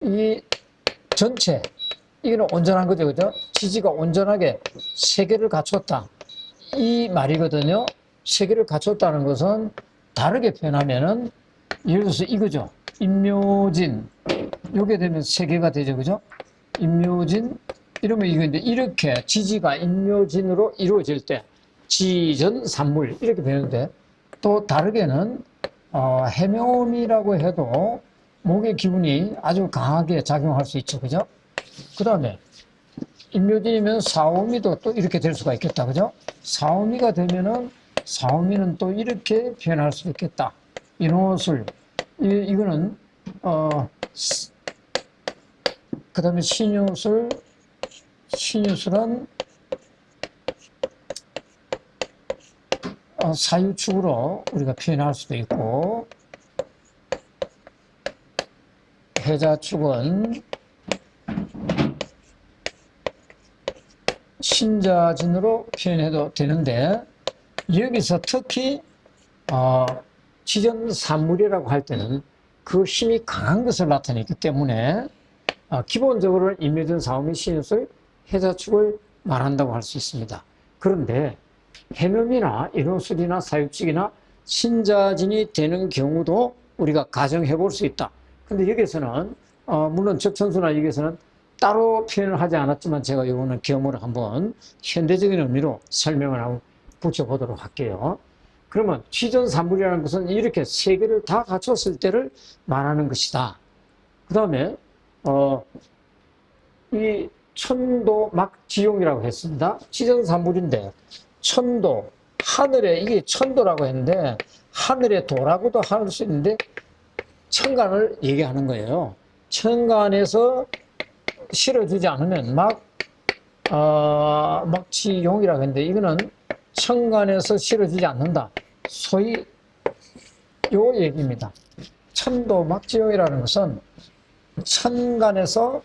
이 전체, 이거는 온전한 거죠. 그죠? 지지가 온전하게 세 개를 갖췄다. 이 말이거든요. 세 개를 갖췄다는 것은 다르게 표현하면은, 예를 들어서 이거죠. 임묘진. 요게 되면 세 개가 되죠. 그죠? 임묘진. 이러면 이건데, 이렇게 지지가 임묘진으로 이루어질 때, 지전산물. 이렇게 배우는데, 또 다르게는, 해묘음이라고 해도 목의 기운이 아주 강하게 작용할 수 있죠. 그죠? 그 다음에, 임묘진이면 사오미도 또 이렇게 될 수가 있겠다. 그죠? 사오미가 되면은, 사오미는 또 이렇게 표현할 수 있겠다. 인호술. 이거는, 그 다음에 신유술. 신유술은, 사유축으로 우리가 표현할 수도 있고, 해자축은 신자진으로 표현해도 되는데, 여기서 특히 지전산물이라고 할 때는 그 힘이 강한 것을 나타내기 때문에 기본적으로는 임묘진, 사오미, 신유술, 해자축을 말한다고 할 수 있습니다. 그런데 해묘이나 인호술이나 사유축이나 신자진이 되는 경우도 우리가 가정해 볼 수 있다. 근데 여기서는 물론 적천수나 여기서는 따로 표현을 하지 않았지만 제가 이거는 겸으로 한번 현대적인 의미로 설명을 하고 붙여보도록 할게요. 그러면 지전산물이라는 것은 이렇게 세 개를 다 갖췄을 때를 말하는 것이다. 그 다음에 이 천도막지용이라고 했습니다. 지전산물인데 천도, 하늘에, 이게 천도라고 했는데 하늘의 도라고도 할 수 있는데 천간을 얘기하는 거예요. 천간에서 실어주지 않으면 막지용이라고 했는데 이거는 천간에서 실어주지 않는다. 소위 요 얘기입니다. 천도 막지용이라는 것은 천간에서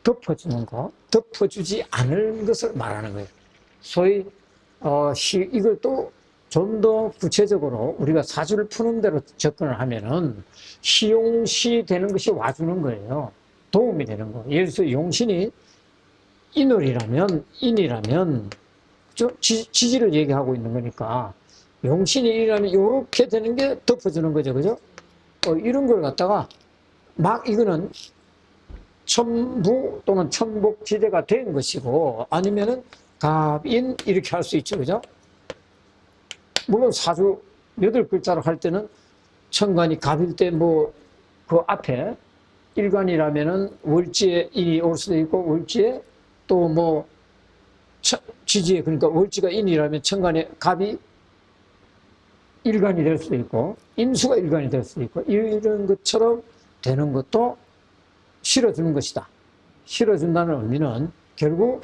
덮어주는 거, 덮어주지 않을 것을 말하는 거예요. 소위 이걸 또 좀 더 구체적으로 우리가 사주를 푸는 대로 접근을 하면은 시용시 되는 것이 와주는 거예요. 도움이 되는 거. 예를 들어서 용신이 인월이라면, 인이라면 지지를 얘기하고 있는 거니까 용신이 인이라면 이렇게 되는 게 덮어주는 거죠. 그죠? 이런 걸 갖다가 이거는 천부 또는 천복지대가 된 것이고 아니면은 갑인 이렇게 할 수 있죠. 그죠? 물론 사주 8글자로 할 때는 천간이 갑일 때 그 앞에 일간이라면은 월지에 인이 올 수도 있고 월지에 또 지지에 그러니까 월지가 인이라면 천간에 갑이 일간이 될 수도 있고 임수가 일간이 될 수도 있고 이런 것처럼 되는 것도 실어주는 것이다. 실어준다는 의미는 결국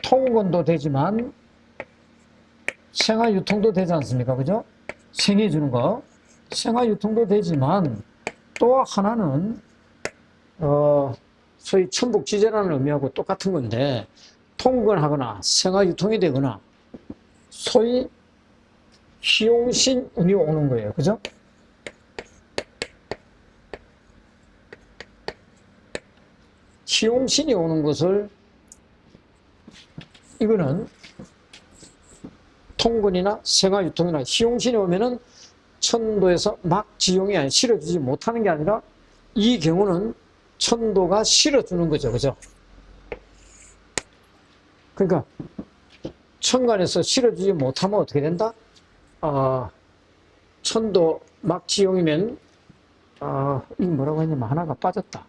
통건도 되지만 생화유통도 되지 않습니까? 그죠? 생해주는 거. 생화유통도 되지만 또 하나는 소위 천복지재라는 의미하고 똑같은 건데 통건하거나 생화유통이 되거나 소위 희용신운이 오는 거예요. 그죠? 희용신이 오는 것을 이거는 통근이나 생화유통이나 희용신이 오면은 천도에서 막 지용이 아니라 실어주지 못하는 게 아니라 이 경우는 천도가 실어주는 거죠. 그죠? 그러니까 천간에서 실어주지 못하면 어떻게 된다? 천도 막 지용이면 이 뭐라고 했냐면 하나가 빠졌다.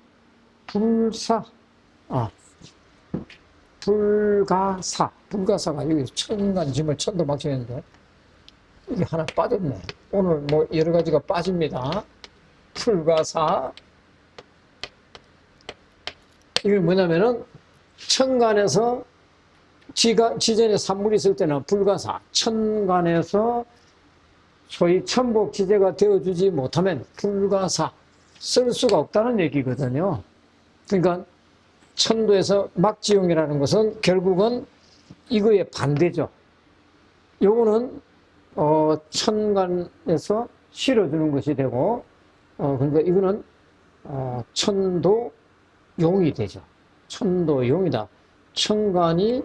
불가사가 여기 천간 짐을 천도 막혀있는데 이게 하나 빠졌네. 오늘 여러 가지가 빠집니다. 불가사. 이게 뭐냐면은 천간에서 지전에 산물이 있을 때는 불가사, 천간에서 소위 천복지재가 되어주지 못하면 불가사, 쓸 수가 없다는 얘기거든요. 그러니까 천도에서 막지용이라는 것은 결국은 이거의 반대죠. 요거는 천간에서 실어주는 것이 되고 그러니까 이거는 천도용이 되죠. 천도용이다. 천간이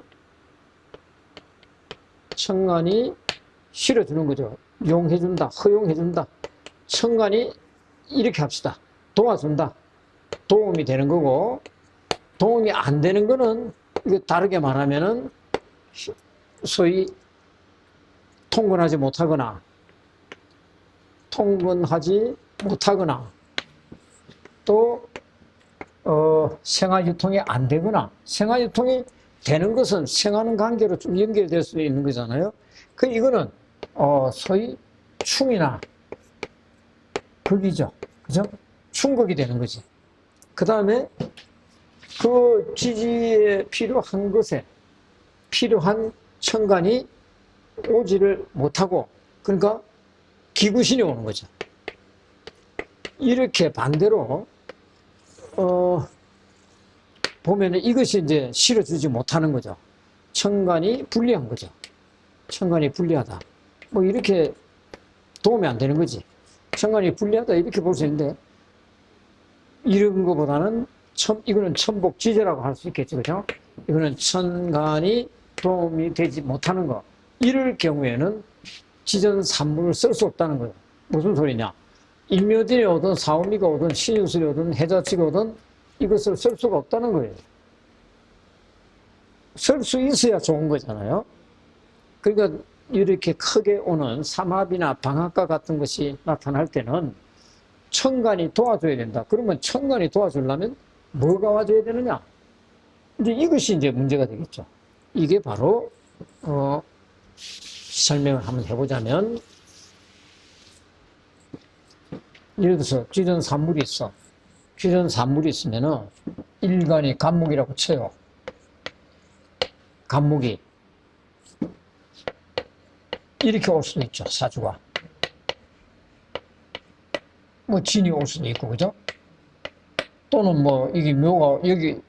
실어주는 거죠. 용해준다, 허용해준다. 천간이 이렇게 합시다. 도와준다. 도움이 되는 거고, 도움이 안 되는 거는, 이거 다르게 말하면은, 소위, 통근하지 못하거나, 또, 생활유통이 안 되거나, 생활유통이 되는 것은 생하는 관계로 좀 연결될 수 있는 거잖아요. 이거는, 소위, 충이나, 극이죠. 그죠? 충극이 되는 거지. 그 다음에, 그 지지에 필요한 것에, 필요한 천간이 오지를 못하고, 그러니까, 기구신이 오는 거죠. 이렇게 반대로, 보면은 이것이 이제 실어주지 못하는 거죠. 천간이 불리한 거죠. 천간이 불리하다. 뭐 이렇게 도움이 안 되는 거지. 천간이 불리하다 이렇게 볼 수 있는데, 이런 것보다는 이거는 천복지재라고 할 수 있겠죠. 그죠? 이거는 천간이 도움이 되지 못하는 거. 이럴 경우에는 지전산문을 쓸 수 없다는 거예요. 무슨 소리냐? 일묘진이 오든 사오미가 오든 신유술이 오든 해자치가 오든 이것을 쓸 수가 없다는 거예요. 쓸 수 있어야 좋은 거잖아요. 그러니까 이렇게 크게 오는 삼합이나 방학과 같은 것이 나타날 때는 천간이 도와줘야 된다. 그러면 천간이 도와주려면 뭐가 와줘야 되느냐? 이제 이것이 이제 문제가 되겠죠. 이게 바로 설명을 한번 해보자면, 예를 들어서 지전산물이 있어. 지전산물이 있으면은 일간이 간목이라고 쳐요. 간목이 이렇게 올 수도 있죠. 사주가 뭐 진이 올 수도 있고, 그죠? 또는 뭐 이게 여기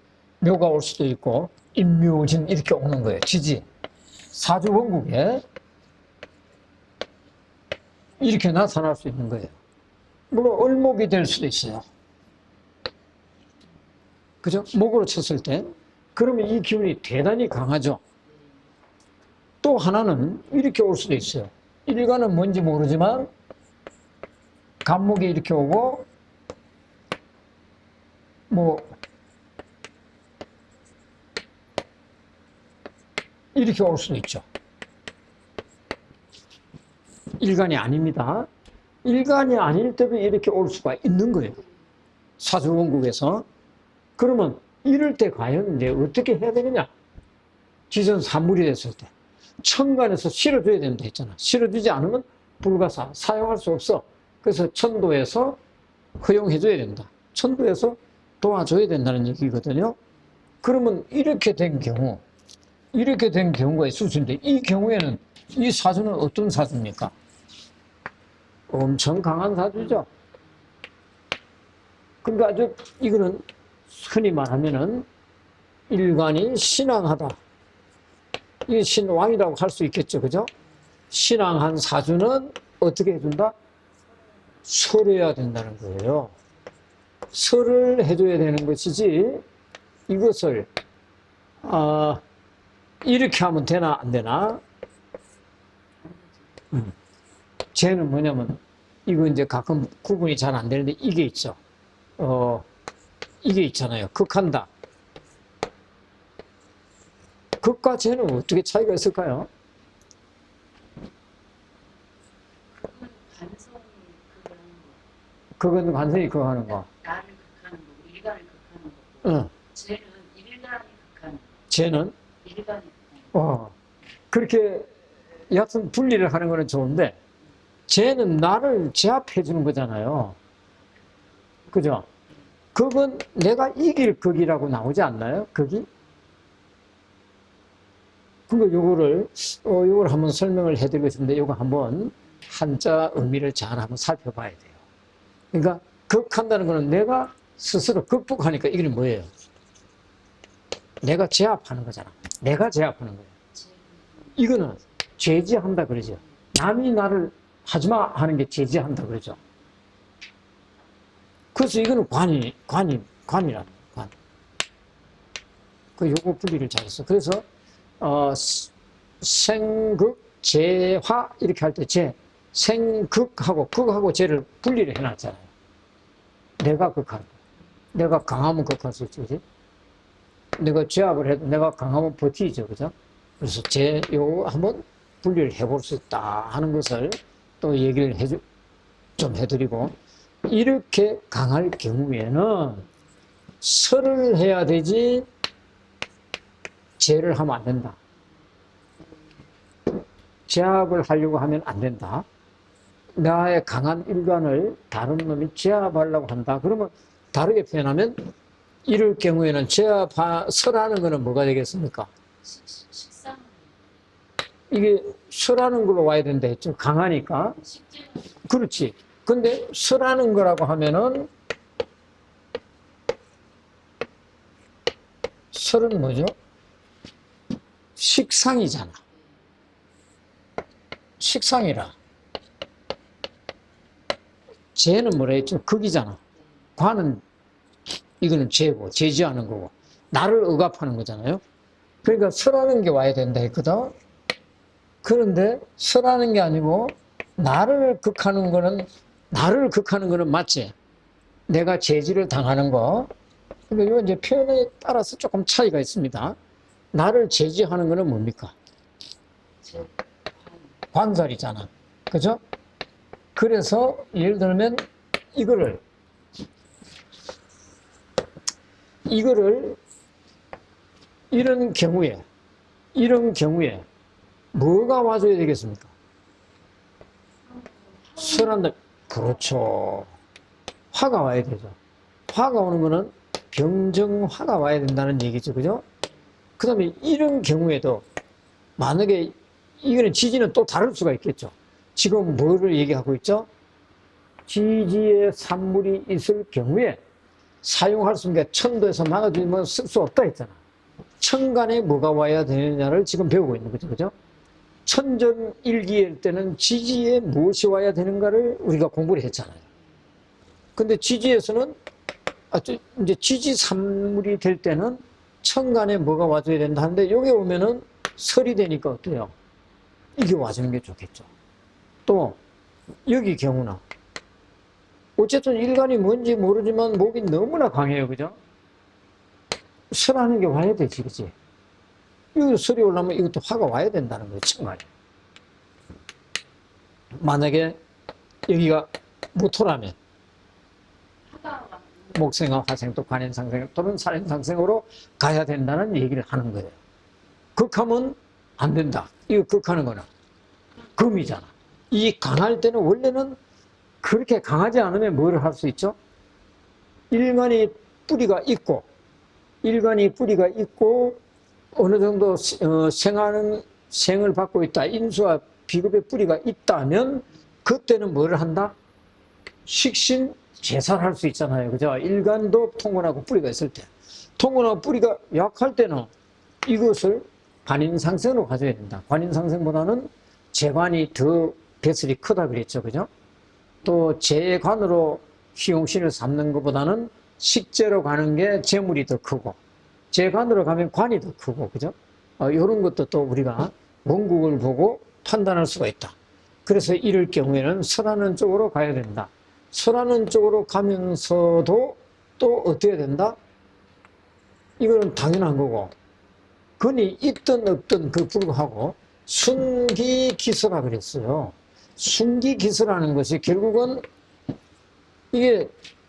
묘가 올 수도 있고, 임묘진 이렇게 오는 거예요. 지지 사주 원국에 이렇게 나타날 수 있는 거예요. 물론 을목이 될 수도 있어요. 그죠? 목으로 쳤을 때. 그러면 이 기운이 대단히 강하죠. 또 하나는 이렇게 올 수도 있어요. 일간은 뭔지 모르지만 간목이 이렇게 오고, 뭐 이렇게 올 수도 있죠. 일간이 아닙니다. 일간이 아닐 때도 이렇게 올 수가 있는 거예요. 사주원국에서. 그러면 이럴 때 과연 이제 어떻게 해야 되느냐? 지전산물이 됐을 때 천간에서 실어줘야 된다 했잖아. 실어주지 않으면 불가사, 사용할 수 없어. 그래서 천도에서 허용해줘야 된다. 천도에서 도와줘야 된다는 얘기거든요. 그러면 이렇게 된 경우가 있을 수 있는데, 이 경우에는 이 사주는 어떤 사주입니까? 엄청 강한 사주죠. 그러니까 아주 이거는 흔히 말하면은 일간이 신앙하다. 이게 신왕이라고 할 수 있겠죠. 그죠? 신앙한 사주는 어떻게 해준다? 설해야 된다는 거예요. 설을 해줘야 되는 것이지, 이것을 이렇게 하면 되나 안 되나? 쟤는 뭐냐면, 이거 이제 가끔 구분이 잘 안 되는데, 이게 있죠. 이게 있잖아요. 극한다. 극과 쟤는 어떻게 차이가 있을까요? 그건 관성이 그거 하는 거. 나를 극하는 거고, 일간을 극하는 거고. 쟤는 일간이 극하는 거. 쟤는? 일간이 극하는 거. 그렇게 여하튼 분리를 하는 거는 좋은데, 쟤는 나를 제압해 주는 거잖아요. 그죠? 극은 내가 이길 극이라고 나오지 않나요? 극이? 그러니까 요거를 한번 설명을 해드리고 싶은데, 요거 한번 한자 의미를 잘 한번 살펴봐야 돼요. 그러니까 극한다는 거는 내가 스스로 극복하니까 이게 뭐예요? 내가 제압하는 거잖아. 내가 제압하는 거예요. 이거는 제지한다 그러죠. 남이 나를 하지마 하는 게 제지한다 그러죠. 그래서 이거는 관이라는 관. 그 요거 분리를 잘했어. 그래서 생극, 재화 이렇게 할 때 생극하고 극하고 재를 분리를 해놨잖아요. 내가 극하는 거. 내가 강하면 극할 수 있지, 그지? 내가 제압을 해도 내가 강하면 버티죠, 그죠? 그래서 요거 한번 분리를 해볼 수 있다 하는 것을 또 얘기를 좀 해드리고, 이렇게 강할 경우에는 설을 해야 되지 제를 하면 안 된다. 제압을 하려고 하면 안 된다. 나의 강한 일관을 다른 놈이 제압하려고 한다. 그러면 다르게 표현하면, 이럴 경우에는 설하는 거는 뭐가 되겠습니까? 식상. 이게 설하는 걸로 와야 된다 했죠. 강하니까. 식재. 그렇지. 근데 설하는 거라고 하면은, 설은 뭐죠? 식상이잖아. 식상이라. 재는 뭐라 했죠? 극이잖아. 관은, 이거는 재고, 제지하는 거고, 나를 억압하는 거잖아요. 그러니까 설하는 게 와야 된다 했거든. 그런데 설하는 게 아니고, 나를 극하는 거는 맞지? 내가 제지를 당하는 거. 그러니까 이건 이제 표현에 따라서 조금 차이가 있습니다. 나를 제지하는 거는 뭡니까? 관살이잖아. 그죠? 그래서 예를 들면 이거를 이런 경우에 뭐가 와줘야 되겠습니까? 설한다. 그렇죠. 화가 와야 되죠. 화가 오는 거는 병정화가 와야 된다는 얘기죠. 그죠? 그 다음에 이런 경우에도 만약에 이거는 지지는 또 다를 수가 있겠죠. 지금 뭐를 얘기하고 있죠? 지지에 산물이 있을 경우에 사용할 수 있는 게 천도에서 막아주면 쓸 수 없다 했잖아. 천간에 뭐가 와야 되느냐를 지금 배우고 있는 거죠. 그죠? 천전일기일 때는 지지에 무엇이 와야 되는가를 우리가 공부를 했잖아요. 근데 지지에서는 이제 지지 산물이 될 때는 천간에 뭐가 와줘야 된다 하는데, 여기 오면은 설이 되니까 어때요? 이게 와주는 게 좋겠죠. 또 여기 경우나 어쨌든 일간이 뭔지 모르지만 목이 너무나 강해요. 그죠? 설하는 게 와야 되지, 그지? 여기 설이 올라오면 이것도 화가 와야 된다는 거예요. 천간에. 만약에 여기가 무토라면 목생화, 화생토, 관인상생 또는 살인상생으로 가야 된다는 얘기를 하는 거예요. 극하면 안 된다. 이거 극하는 거는 금이잖아. 이 강할 때는 원래는 그렇게 강하지 않으면 뭐를 할 수 있죠? 일간이 뿌리가 있고 어느 정도 생을 받고 있다. 인수와 비급의 뿌리가 있다면 그때는 뭐를 한다? 식신 제살할 수 있잖아요. 그죠? 일간도 통근하고 뿌리가 있을 때. 통근하고 뿌리가 약할 때는 이것을 관인상생으로 가져야 된다. 관인상생보다는 재관이 더 배설이 크다 그랬죠. 그죠? 또 재관으로 희용신을 삼는 것보다는 식재로 가는 게 재물이 더 크고, 재관으로 가면 관이 더 크고, 그죠? 이런 것도 또 우리가 원국을 보고 판단할 수가 있다. 그래서 이럴 경우에는 설하는 쪽으로 가야 된다. 설하는 쪽으로 가면서도 또 어떻게 된다? 이거는 당연한 거고, 근이 있든 없든 그 불구하고 순기기서라 그랬어요. 순기기서라는 것이 결국은 이게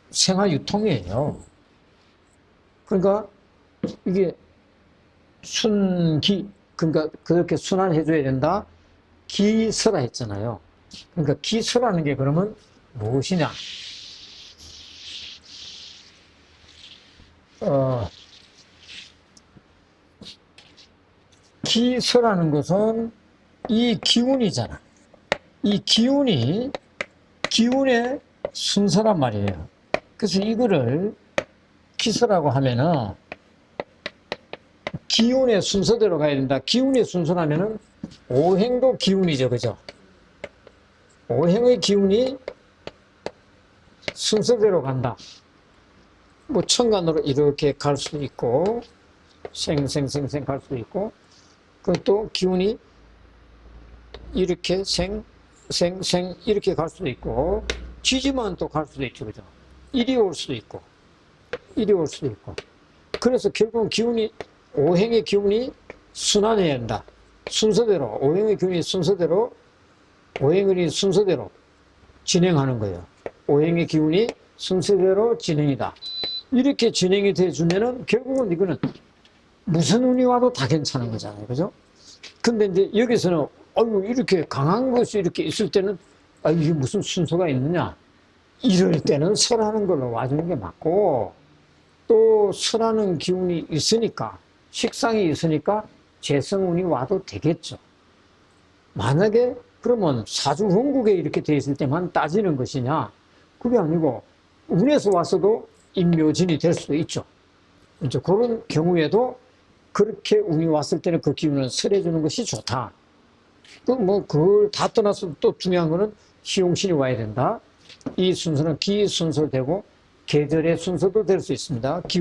생화유통이에요. 그러니까 이게 그러니까 그렇게 순환해줘야 된다. 기서라 했잖아요. 그러니까 기서라는 게 그러면 무엇이냐? 기서라는 것은 이 기운이잖아. 이 기운의 순서란 말이에요. 그래서 이거를 기서라고 하면은 기운의 순서대로 가야 된다. 기운의 순서라면은 오행도 기운이죠. 그죠? 오행의 기운이 순서대로 간다. 뭐 천간으로 이렇게 갈 수도 있고 생생생생 갈 수도 있고 그것도 기운이 이렇게 생생 이렇게 갈 수도 있고 지지만 또 갈 수도 있죠. 그죠? 이리 올 수도 있고 이리 올 수도 있고 그래서 결국은 기운이 오행의 기운이 순환해야 한다. 순서대로 오행의 기운이 순서대로 오행의 순서대로 진행하는 거예요. 오행의 기운이 순서대로 진행이다. 이렇게 진행이 돼주면은 결국은 이거는 무슨 운이 와도 다 괜찮은 거잖아요. 그죠? 근데 이제 여기서는, 이렇게 강한 것이 이렇게 있을 때는, 이게 무슨 순서가 있느냐? 이럴 때는 설하는 걸로 와주는 게 맞고, 또 설하는 기운이 있으니까, 식상이 있으니까 재성운이 와도 되겠죠. 만약에 그러면 사주헌국에 이렇게 돼 있을 때만 따지는 것이냐? 그게 아니고, 운에서 왔어도 임묘진이 될 수도 있죠. 이제 그런 경우에도 그렇게 운이 왔을 때는 그 기운을 설해주는 것이 좋다. 그걸 다 떠나서 또 중요한 거는 희용신이 와야 된다. 이 순서는 기 순서되고 계절의 순서도 될 수 있습니다.